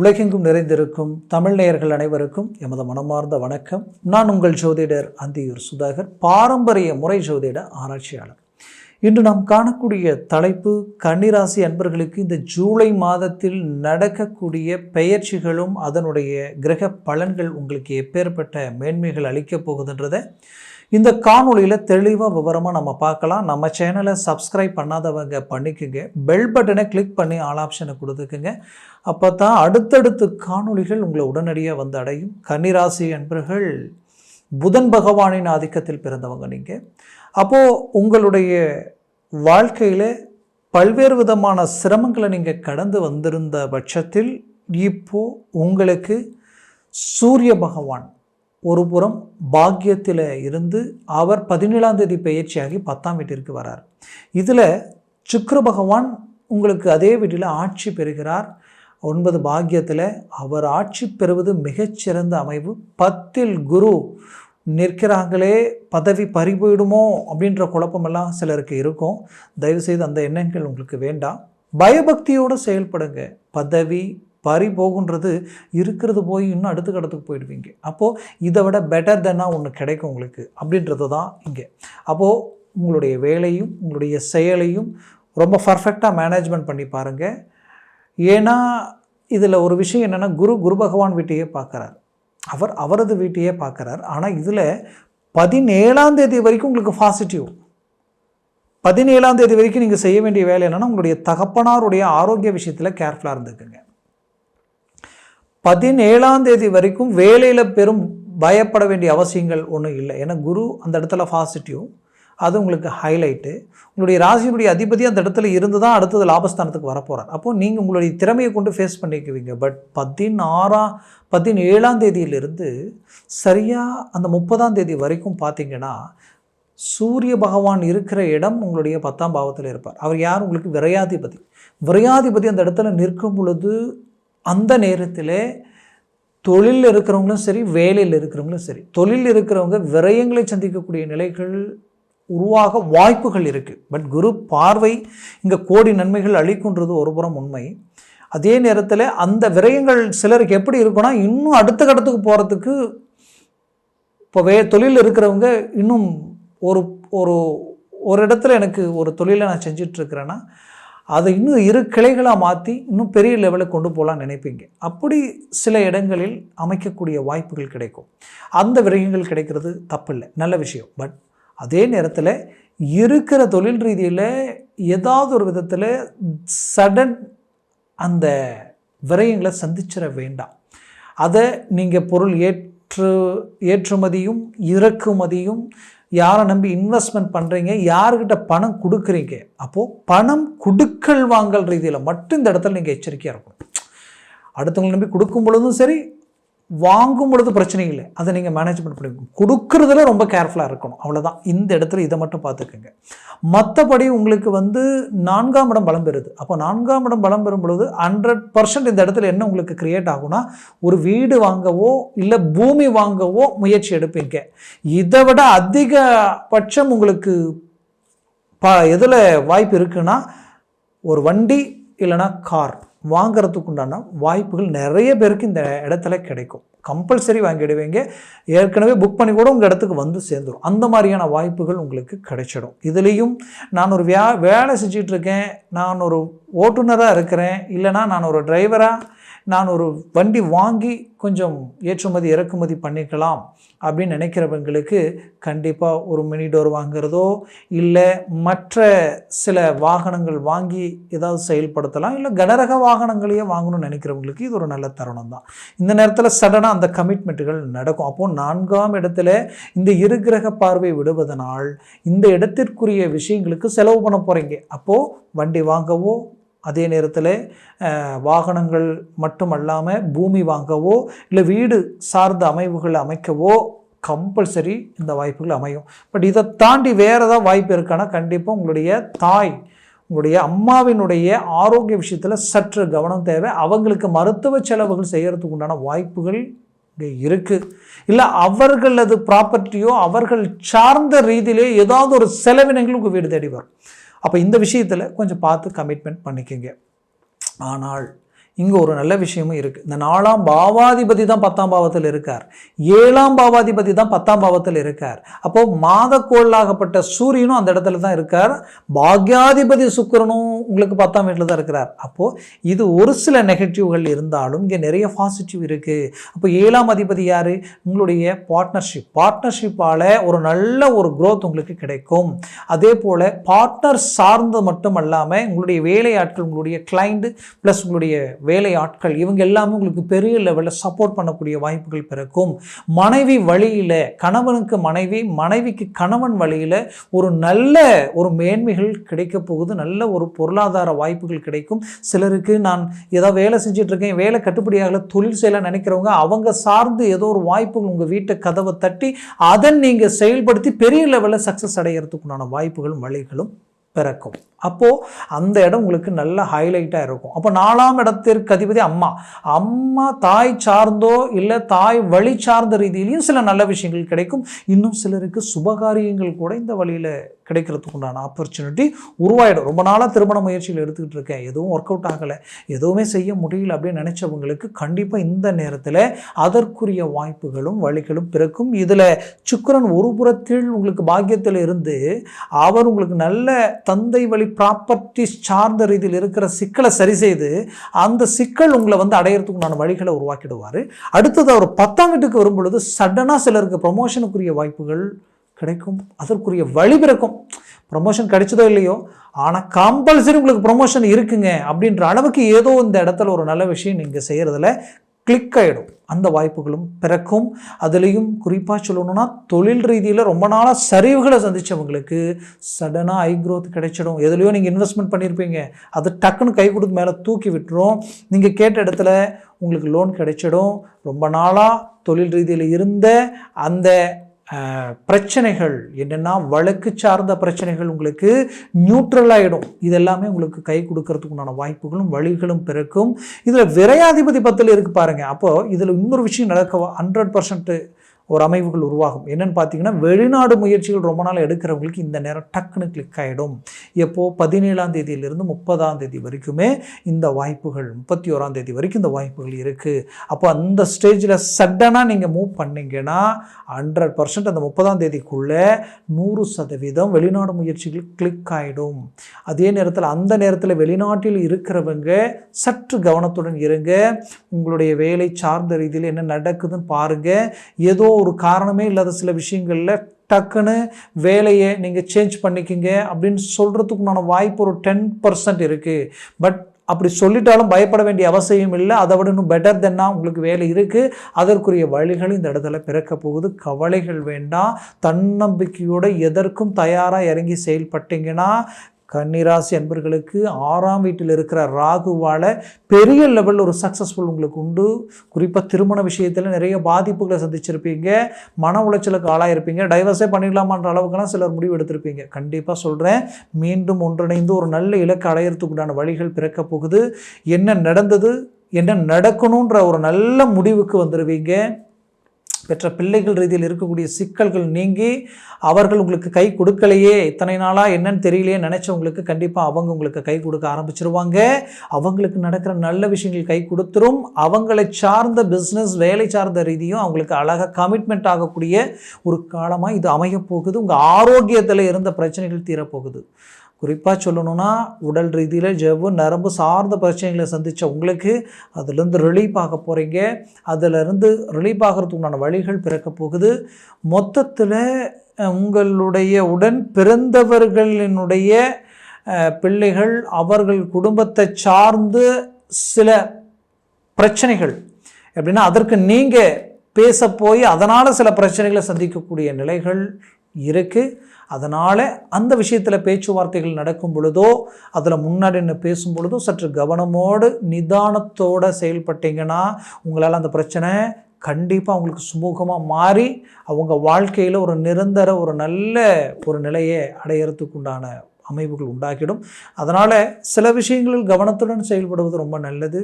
உலகெங்கும் நிறைந்திருக்கும் தமிழ் நேயர்கள் அனைவருக்கும் எமது மனமார்ந்த வணக்கம். நான் உங்கள் ஜோதிடர் அந்தியூர் சுதாகர், பாரம்பரிய முறை ஜோதிட ஆராய்ச்சியாளர். இன்று நாம் காணக்கூடிய தலைப்பு, கன்னிராசி அன்பர்களுக்கு இந்த ஜூலை மாதத்தில் நடக்கக்கூடிய பெயர்ச்சிகளும் அதனுடைய கிரக பலன்கள் உங்களுக்கு எப்பேற்பட்ட மேன்மைகள் அளிக்கப் போகுதுன்றதை இந்த காணொலியில் தெளிவாக விவரமாக நம்ம பார்க்கலாம். நம்ம சேனலை சப்ஸ்கிரைப் பண்ணாதவங்க பண்ணிக்கோங்க, பெல் பட்டனை கிளிக் பண்ணி ஆல் ஆப்ஷனை கொடுத்துக்குங்க. அப்போ தான் அடுத்தடுத்து காணொலிகள் உங்களை உடனடியாக வந்து அடையும். கன்னிராசி அன்பர்கள், புதன் பகவானின் ஆதிக்கத்தில் பிறந்தவங்க நீங்கள். அப்போது உங்களுடைய வாழ்க்கையில் பல்வேறு விதமான சிரமங்களை நீங்கள் கடந்து வந்திருந்த பட்சத்தில் இப்போது உங்களுக்கு சூரிய பகவான் ஒரு புறம் பாக்கியத்தில் இருந்து அவர் 17ஆம் தேதி பயிற்சியாகி 10ஆம் வீட்டிற்கு வரார். இதில் சுக்கிர பகவான் உங்களுக்கு அதே வீட்டில் ஆட்சி பெறுகிறார். 9 பாக்கியத்தில் அவர் ஆட்சி பெறுவது மிகச்சிறந்த அமைவு. 10இல் குரு நிற்கிறாங்களே, பதவி பறிபோயிடுமோ அப்படின்ற குழப்பமெல்லாம் சிலருக்கு இருக்கும். தயவுசெய்து அந்த எண்ணங்கள் உங்களுக்கு வேண்டாம். பயபக்தியோடு செயல்படுங்க. பதவி பறி போகுன்றது இருக்கிறது போய் இன்னும் அடுத்த கடத்துக்கு போயிடுவீங்க. அப்போது இதை விட பெட்டர் தென்னாக ஒன்று கிடைக்கும் உங்களுக்கு அப்படின்றது தான் இங்கே. அப்போது உங்களுடைய வேலையும் உங்களுடைய செயலையும் ரொம்ப பர்ஃபெக்டாக மேனேஜ்மெண்ட் பண்ணி பாருங்கள். ஏன்னா இதில் ஒரு விஷயம் என்னென்னா, குரு பகவான் வீட்டையே பார்க்குறார், அவரது வீட்டையே பார்க்குறார். ஆனால் இதில் 17ஆம் தேதி வரைக்கும் உங்களுக்கு பாசிட்டிவ். 17ஆம் தேதி வரைக்கும் நீங்கள் செய்ய வேண்டிய வேலை என்னென்னா, உங்களுடைய தகப்பனாருடைய ஆரோக்கிய விஷயத்தில் கேர்ஃபுல்லாக இருந்துக்குங்க. 17ஆம் தேதி வரைக்கும் வேலையில் பெரும் பயப்பட வேண்டிய அவசியங்கள் ஒன்றும் இல்லை. ஏன்னா குரு அந்த இடத்துல பாசிட்டிவ், அது உங்களுக்கு ஹைலைட்டு. உங்களுடைய ராசியினுடைய அதிபதி அந்த இடத்துல இருந்து தான் அடுத்தது லாபஸ்தானத்துக்கு வரப்போகிறார். அப்போது நீங்கள் உங்களுடைய திறமையை கொண்டு ஃபேஸ் பண்ணிக்குவீங்க. பட் 17ஆம் தேதியிலிருந்து சரியாக அந்த 30ஆம் தேதி வரைக்கும் பார்த்தீங்கன்னா, சூரிய பகவான் இருக்கிற இடம் உங்களுடைய 10ஆம் பாவத்தில் இருப்பார். அவர் யார்? உங்களுக்கு விரையாதிபதி அந்த இடத்துல நிற்கும் பொழுது அந்த நேரத்தில் தொழிலில் இருக்கிறவங்களும் சரி, வேலையில் இருக்கிறவங்களும் சரி, தொழிலில் இருக்கிறவங்க விரயங்களை சந்திக்கக்கூடிய நிலைகள் உருவாக வாய்ப்புகள் இருக்குது. பட் குரு பார்வை இங்கே கோடி நன்மைகள் அளிக்குன்றது ஒரு புறம் உண்மை. அதே நேரத்தில் அந்த விரயங்கள் சிலருக்கு எப்படி இருக்குன்னா, இன்னும் அடுத்த கட்டத்துக்கு போகிறதுக்கு இப்போ தொழிலில் இருக்கிறவங்க இன்னும் ஒரு இடத்துல எனக்கு ஒரு தொழிலை நான் செஞ்சிட்ருக்கிறேன்னா அதை இன்னும் 2 கிளைகளாக மாற்றி இன்னும் பெரிய லெவலில் கொண்டு போகலான்னு நினைப்பீங்க. அப்படி சில இடங்களில் அமைக்கக்கூடிய வாய்ப்புகள் கிடைக்கும். அந்த விரயங்கள் கிடைக்கிறது தப்பில்லை, நல்ல விஷயம். பட் அதே நேரத்தில் இருக்கிற தொழில் ரீதியில் ஏதாவது ஒரு விதத்தில் சடன் அந்த விரயங்களை சந்திச்சிட வேண்டாம். அதை நீங்கள் பொருள் ஏற்றுமதியும் இறக்குமதியும் யாரை நம்பி இன்வெஸ்ட்மெண்ட் பண்ணுறீங்க, யாருக்கிட்ட பணம் கொடுக்குறீங்க, அப்போது பணம் கொடுக்கல் வாங்கல் ரீதியில் மட்டும் இந்த இடத்துல நீங்கள் எச்சரிக்கையாக இருக்கணும். அடுத்தவங்களை நம்பி கொடுக்கும் பொழுதும் சரி, வாங்கும் பொழுது பிரச்சனை இல்லை, அதை நீங்கள் மேனேஜ்மெண்ட் பண்ணிக்கணும். கொடுக்குறதுல ரொம்ப கேர்ஃபுல்லாக இருக்கணும், அவ்வளோதான். இந்த இடத்துல இதை மட்டும் பார்த்துக்குங்க. மற்றபடி உங்களுக்கு 4ஆம் இடம் பலம் பெறுது. அப்போ 4ஆம் இடம் பலம் பெறும் பொழுது 100% இந்த இடத்துல என்ன உங்களுக்கு கிரியேட் ஆகும்னா, ஒரு வீடு வாங்கவோ இல்லை பூமி வாங்கவோ முயற்சி எடுப்பீங்க. இதை விட அதிகபட்சம் உங்களுக்கு எதில் வாய்ப்பு இருக்குன்னா, ஒரு வண்டி இல்லைனா கார் வாங்கிறதுக்கு உண்டான வாய்ப்புகள் நிறைய பேருக்கு இந்த இடத்துல கிடைக்கும். கம்பல்சரி வாங்கிடுவீங்க. ஏற்கனவே புக் பண்ணி கூட உங்கள் இடத்துக்கு வந்து சேர்ந்துடும். அந்த மாதிரியான வாய்ப்புகள் உங்களுக்கு கிடைச்சிடும். இதுலேயும் நான் ஒரு வேலை செஞ்சிட்ருக்கேன், நான் ஒரு ஓட்டுநராக இருக்கிறேன், இல்லைனா நான் ஒரு டிரைவராக, நான் ஒரு வண்டி வாங்கி கொஞ்சம் ஏற்றுமதி இறக்குமதி பண்ணிக்கலாம் அப்படின்னு நினைக்கிறவங்களுக்கு கண்டிப்பாக ஒரு மினி டோர் வாங்கிறதோ இல்லை மற்ற சில வாகனங்கள் வாங்கி ஏதாவது செயல்படுத்தலாம். இல்லை கனரக வாகனங்களையே வாங்கணும்னு நினைக்கிறவங்களுக்கு இது ஒரு நல்ல தருணம் தான். இந்த நேரத்தில் சடனாக அந்த கமிட்மெண்ட்டுகள் நடக்கும். அப்போது 4ஆம் இடத்துல இந்த 2 கிரக பார்வை விடுவதனால் இந்த இடத்திற்குரிய விஷயங்களுக்கு செலவு பண்ண போகிறீங்க. அப்போது வண்டி வாங்கவோ, அதே நேரத்தில் வாகனங்கள் மட்டுமல்லாமல் பூமி வாங்கவோ இல்லை வீடு சார்ந்த அமைவுகள் அமைக்கவோ கம்பல்சரி இந்த வாய்ப்புகள் அமையும். பட் இதை தாண்டி வேறு ஏதாவது வாய்ப்பு இருக்கான்னா, கண்டிப்பாக உங்களுடைய அம்மாவினுடைய ஆரோக்கிய விஷயத்தில் சற்று கவனம் தேவை. அவங்களுக்கு மருத்துவ செலவுகள் செய்கிறதுக்கு உண்டான வாய்ப்புகள் இருக்குது. இல்லை அவர்களது ப்ராப்பர்ட்டியோ அவர்கள் சார்ந்த ரீதியிலே ஏதாவது ஒரு செலவினங்களுக்கு வீடு தேடி வரும். அப்போ இந்த விஷயத்தில் கொஞ்சம் பார்த்து கமிட்மெண்ட் பண்ணிக்கோங்க. ஆனால் இங்கே ஒரு நல்ல விஷயமும் இருக்குது. இந்த 4ஆம் பாவாதிபதி தான் 10ஆம் பாவத்தில் இருக்கார், 7ஆம் பாவாதிபதி தான் 10ஆம் பாவத்தில் இருக்கார். அப்போது மாதக்கோளாகப்பட்ட சூரியனும் அந்த இடத்துல தான் இருக்கார், பாக்யாதிபதி சுக்கிரனும் உங்களுக்கு 10ஆம் வீட்டில் தான் இருக்கிறார். அப்போது இது ஒரு சில நெகட்டிவ்கள் இருந்தாலும் இங்கே நிறைய பாசிட்டிவ் இருக்குது. அப்போ 7ஆம் அதிபதி யார்? உங்களுடைய பார்ட்னர்ஷிப்பால் ஒரு நல்ல ஒரு growth உங்களுக்கு கிடைக்கும். அதே போல் பார்ட்னர் சார்ந்து மட்டும் அல்லாமல் உங்களுடைய வேலையாட்கள், உங்களுடைய கிளைண்ட் ப்ளஸ் உங்களுடைய வேலை ஆட்கள் இவங்க எல்லாமே உங்களுக்கு பெரிய லெவலில் சப்போர்ட் பண்ணக்கூடிய வாய்ப்புகள் பிறக்கும். மனைவி வழியில் கணவனுக்கு மனைவி, மனைவிக்கு கணவன் வழியில் ஒரு நல்ல ஒரு மேன்மைகள் கிடைக்க போகுது. நல்ல ஒரு பொருளாதார வாய்ப்புகள் கிடைக்கும். சிலருக்கு நான் ஏதோ வேலை செஞ்சிட்ருக்கேன், வேலை கட்டுப்படியாகல, தொழில் செய்யல நினைக்கிறவங்க அவங்க சார்ந்து ஏதோ ஒரு வாய்ப்புகள் உங்கள் வீட்டை கதவை தட்டி அதை நீங்கள் செயல்படுத்தி பெரிய லெவலில் சக்ஸஸ் அடைகிறதுக்குண்டான வாய்ப்புகளும் வழிகளும் பிறக்கும். அப்போது அந்த இடம் உங்களுக்கு நல்ல ஹைலைட்டாக இருக்கும். அப்போ 4ஆம் இடத்திற்கு அதிபதி அம்மா தாய் சார்ந்தோ இல்லை தாய் வழி சார்ந்த ரீதியிலையும் சில நல்ல விஷயங்கள் கிடைக்கும். இன்னும் சிலருக்கு சுபகாரியங்கள் கூட இந்த வழியில் கிடைக்கிறதுக்கு உண்டான ஆப்பர்ச்சுனிட்டி உருவாயிடும். ரொம்ப நாளாக திருமண முயற்சிகள் எடுத்துக்கிட்டு இருக்கேன், எதுவும் ஒர்க் அவுட் ஆகலை, எதுவுமே செய்ய முடியல அப்படின்னு நினச்சவங்களுக்கு கண்டிப்பாக இந்த நேரத்தில் அதற்குரிய வாய்ப்புகளும் வழிகளும் பிறக்கும். இதில் சுக்கிரன் ஒரு புறத்தில் உங்களுக்கு பாக்கியத்தில் இருந்து அவர் உங்களுக்கு நல்ல தந்தை வழி ப்ராப்பர்ட்டிஸ் சார்ந்த ரீதியில் இருக்கிற சிக்கலை சரி செய்து அந்த சிக்கல் உங்களை அடையிறதுக்குண்டான வழிகளை உருவாக்கிடுவார். அடுத்தது அவர் 10ஆம் வீட்டுக்கு வரும் பொழுது சடனாக சிலருக்கு ப்ரமோஷனுக்குரிய வாய்ப்புகள் கிடைக்கும், அதற்குரிய வழி பிறக்கும். ப்ரமோஷன் கிடைச்சதோ இல்லையோ, ஆனால் கம்பல்சரி உங்களுக்கு ப்ரமோஷன் இருக்குங்க அப்படின்ற அளவுக்கு ஏதோ இந்த இடத்துல ஒரு நல்ல விஷயம் நீங்கள் செய்கிறதுல கிளிக் ஆகிடும். அந்த வாய்ப்புகளும் பிறக்கும். அதுலேயும் குறிப்பாக சொல்லணும்னா தொழில் ரீதியில் ரொம்ப நாளாக சரிவுகளை சந்தித்தவங்களுக்கு சடனாக ஹை க்ரோத் கிடைச்சிடும். எதுலையோ நீங்கள் இன்வெஸ்ட்மெண்ட் பண்ணியிருப்பீங்க, அது டக்குன்னு கை கொடுத்து மேலே தூக்கி விட்டுரும். நீங்கள் கேட்ட இடத்துல உங்களுக்கு லோன் கிடைச்சிடும். ரொம்ப நாளாக தொழில் ரீதியில் இருந்த அந்த பிரச்சனைகள் என்னென்னா வழக்கு சார்ந்த பிரச்சனைகள் உங்களுக்கு நியூட்ரல் ஆகிடும். இதெல்லாமே உங்களுக்கு கை கொடுக்கறதுக்குண்டான வாய்ப்புகளும் வழிகளும் பிறக்கும். இதில் விரையாதிபதி 10ல் இருக்கு பாருங்கள். அப்போது இதில் இன்னொரு விஷயம் நடக்க 100% ஒரு அமைவுகள் உருவாகும். என்னென்னு பார்த்தீங்கன்னா வெளிநாடு முயற்சிகள் ரொம்ப நாள் எடுக்கிறவங்களுக்கு இந்த நேரம் டக்குன்னு கிளிக் ஆகிடும். எப்போது 17ஆம் தேதியிலிருந்து 30ஆம் தேதி வரைக்குமே இந்த வாய்ப்புகள், 31ஆம் தேதி வரைக்கும் இந்த வாய்ப்புகள் இருக்குது. அப்போ அந்த ஸ்டேஜில் சடனாக நீங்கள் மூவ் பண்ணிங்கன்னா 100% அந்த 30ஆம் தேதிக்குள்ளே 100% வெளிநாடு முயற்சிகள் கிளிக் ஆகிடும். அதே நேரத்தில் அந்த நேரத்தில் வெளிநாட்டில் இருக்கிறவங்க சற்று கவனத்துடன் இருங்க. உங்களுடைய வேலை சார்ந்த ரீதியில் என்ன நடக்குதுன்னு பாருங்கள். ஏதோ ஒரு காரணமே இல்லாத சில விஷயங்களில் டக்குன்னு வேலையை நீங்கள் சேஞ்ச் பண்ணிக்கிங்க அப்படின்னு சொல்கிறதுக்குண்டான வாய்ப்பு ஒரு 10% இருக்குது. பட் அப்படி சொல்லிட்டாலும் பயப்பட வேண்டிய அவசியம் இல்லை. அதை விட இன்னும் பெட்டர் தென்னா உங்களுக்கு வேலை இருக்குது. அதற்குரிய வழிகள் இந்த இடத்துல பிறக்க போகுது. கவலைகள் வேண்டாம். தன்னம்பிக்கையோடு எதற்கும் தயாராக இறங்கி செயல்பட்டீங்கன்னா கன்னிராசி அன்பர்களுக்கு 6ஆம் வீட்டில் இருக்கிற ராகுவால் பெரிய லெவலில் ஒரு சக்ஸஸ்ஃபுல் உங்களுக்கு உண்டு. குறிப்பாக திருமண விஷயத்தில் நிறைய பாதிப்புகளை சந்திச்சிருப்பீங்க, மன உளைச்சலுக்கு ஆளாயிருப்பீங்க, டைவர்ஸே பண்ணிடலாமான்ற அளவுக்குலாம் சிலர் முடிவு எடுத்திருப்பீங்க. கண்டிப்பாக சொல்கிறேன், மீண்டும் ஒன்றிணைந்து ஒரு நல்ல இலக்கு அடையிறதுக்குண்டான வழிகள் பிறக்க போகுது. என்ன நடந்தது, என்ன நடக்கணுன்ற ஒரு நல்ல முடிவுக்கு வந்துடுவீங்க. பெற்ற பிள்ளைகள் ரீதியில் இருக்கக்கூடிய சிக்கல்கள் நீங்கி அவர்கள் உங்களுக்கு கை கொடுக்கலையே, இத்தனை நாளாக என்னன்னு தெரியலையே நினச்சவங்களுக்கு கண்டிப்பாக அவங்க உங்களுக்கு கை கொடுக்க ஆரம்பிச்சிருவாங்க. அவங்களுக்கு நடக்கிற நல்ல விஷயங்கள் கை கொடுத்துரும். அவங்களை சார்ந்த பிஸ்னஸ் வேலை சார்ந்த ரீதியும் அவங்களுக்கு அழகாக கமிட்மெண்ட் ஆகக்கூடிய ஒரு காலமாக இது அமைய போகுது. உங்கள் ஆரோக்கியத்தில் இருந்த பிரச்சனைகள் தீரப்போகுது. குறிப்பாக சொல்லணும்னா உடல் ரீதியில் ஜவ்வு நரம்பு சார்ந்த பிரச்சனைகளை சந்தித்த உங்களுக்கு அதிலேருந்து ரிலீஃப் ஆக போகிறீங்க. அதிலிருந்து ரிலீஃப் ஆகிறதுக்குண்டான வழிகள் பிறக்க போகுது. மொத்தத்தில் உங்களுடைய உடன் பிறந்தவர்களினுடைய பிள்ளைகள் அவர்கள் குடும்பத்தை சார்ந்து சில பிரச்சனைகள் எப்படின்னா அதற்கு நீங்கள் பேச போய் அதனால் சில பிரச்சனைகளை சந்திக்கக்கூடிய நிலைகள் இருக்குது. அதனால் அந்த விஷயத்தில் பேச்சுவார்த்தைகள் நடக்கும் பொழுதோ அதில் முன்னாடி என்ன பேசும் பொழுதோ சற்று கவனமோடு நிதானத்தோடு செயல்பட்டீங்கன்னா உங்களால் அந்த பிரச்சனை கண்டிப்பாக அவங்களுக்கு சுமூகமாக மாறி அவங்க வாழ்க்கையில் ஒரு நிரந்தர ஒரு நல்ல ஒரு நிலையை அடையிறதுக்குண்டான அமைப்புகள் உண்டாக்கிடும். அதனால் சில விஷயங்களில் கவனத்துடன் செயல்படுவது ரொம்ப நல்லது.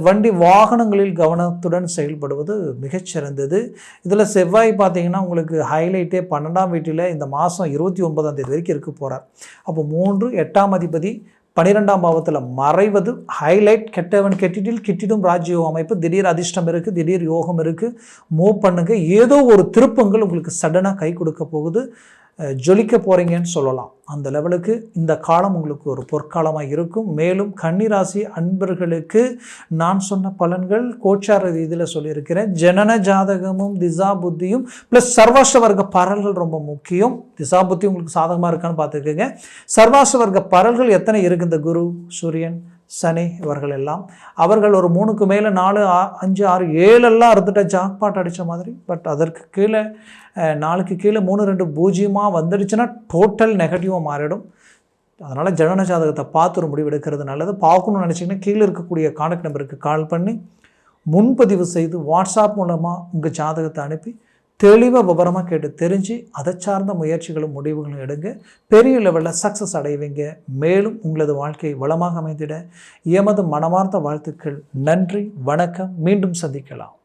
வண்டி வாகனங்களில் கவனத்துடன் செயல்படுவது மிகச்சிறந்தது. இதில் செவ்வாய் பார்த்திங்கன்னா உங்களுக்கு ஹைலைட்டே 12ஆம் வீட்டில் இந்த மாதம் 29ஆம் தேதி வரைக்கும் இருக்க போகிறார். அப்போ 3 8ஆம் அதிபதி 12ஆம் பாவத்தில் மறைவது ஹைலைட். கெட்டவன் கெட்டிடில் கிட்டிடும் ராஜ்யோக அமைப்பு. திடீர் அதிர்ஷ்டம் இருக்குது, திடீர் யோகம் இருக்குது. மூவ் பண்ணுங்க. ஏதோ ஒரு திருப்பங்கள் உங்களுக்கு சடனாக கை கொடுக்க போகுது. ஜொலிக்க போகிறீங்கன்னு சொல்லலாம். அந்த லெவலுக்கு இந்த காலம் உங்களுக்கு ஒரு பொற்காலமாக இருக்கும். மேலும் கன்னிராசி அன்பர்களுக்கு நான் சொன்ன பலன்கள் கோச்சார ரீதியில் சொல்லியிருக்கிறேன். ஜனன ஜாதகமும் திசா புத்தியும் ப்ளஸ் சர்வாஷ்ட வர்க்க பரல்கள் ரொம்ப முக்கியம். திசா புத்தி உங்களுக்கு சாதகமாக இருக்கான்னு பார்த்துக்கோங்க. சர்வாஷ்ட வர்க்க பரல்கள் எத்தனை இருக்குது? இந்த குரு, சூரியன், சனி இவர்கள் எல்லாம் அவர்கள் ஒரு 3க்கு மேலே 4, 5, 6, 7 எல்லாம் அறுத்துட்ட ஜாக்பாட் அடித்த மாதிரி. பட் அதற்கு கீழே 4க்கு கீழே 3, 2 பூஜ்ஜியமாக வந்துடுச்சுன்னா டோட்டல் நெகட்டிவாக மாறிடும். அதனால் ஜனன ஜாதகத்தை பார்த்து ஒரு முடிவு எடுக்கிறது நல்லது. பார்க்கணும்னு நினச்சிங்கன்னா கீழே இருக்கக்கூடிய கான்டாக்ட் நம்பருக்கு கால் பண்ணி முன்பதிவு செய்து வாட்ஸ்அப் மூலமாக உங்கள் ஜாதகத்தை அனுப்பி தெளிவாக விவரமாக கேட்டு தெரிஞ்சு அதை சார்ந்த முயற்சிகளும் முடிவுகளும் எடுங்க. பெரிய லெவலில் சக்ஸஸ் அடைவீங்க. மேலும் உங்களது வாழ்க்கை வளமாக அமைந்திட எமது மனமார்ந்த வாழ்த்துக்கள். நன்றி, வணக்கம். மீண்டும் சந்திக்கலாம்.